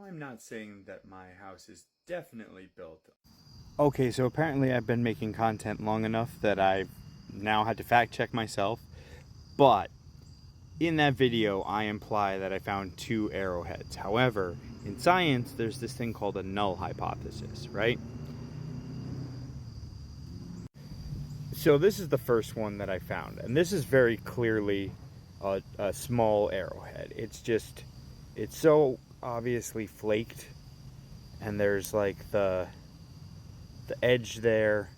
I'm not saying that my house is definitely built. Okay, so apparently I've been making content long enough that I've now had to fact check myself, but in that video I imply that I found two arrowheads. However, in science there's this thing called a null hypothesis, right? So this is the first one that I found, and this is very clearly a small arrowhead. It's so obviously flaked, and there's like the edge there,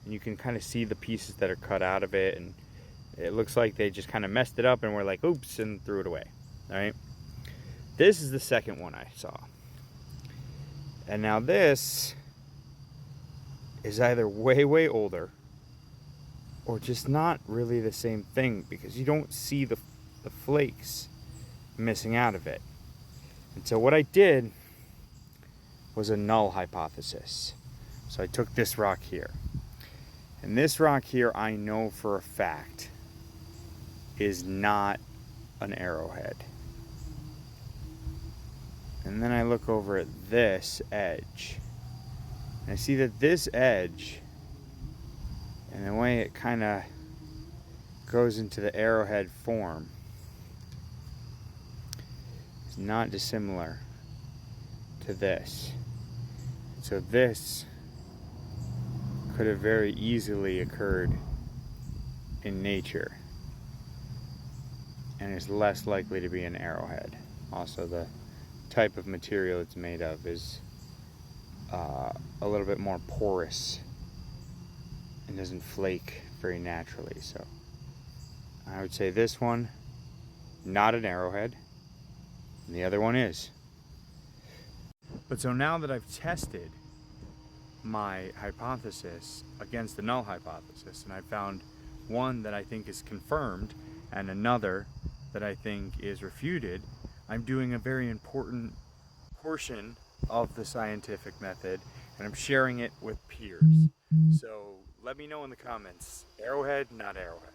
and you can kind of see the pieces that are cut out of it, and it looks like they just kind of messed it up and were like, oops, and threw it away. All right, this is the second one I saw, and now this is either way older or just not really the same thing, because you don't see the flakes missing out of it. And so what I did was a null hypothesis. So I took this rock here, and this rock here I know for a fact is not an arrowhead. And then I look over at this edge, and I see that this edge, and the way it kind of goes into the arrowhead form, is not dissimilar to this. So this could have very easily occurred in nature, and is less likely to be an arrowhead. Also, the type of material it's made of is a little bit more porous and doesn't flake very naturally. So I would say this one, not an arrowhead, and the other one is. But so now that I've tested my hypothesis against the null hypothesis, and I found one that I think is confirmed and another that I think is refuted, I'm doing a very important portion of the scientific method, and I'm sharing it with peers. So let me know in the comments, arrowhead, not arrowhead.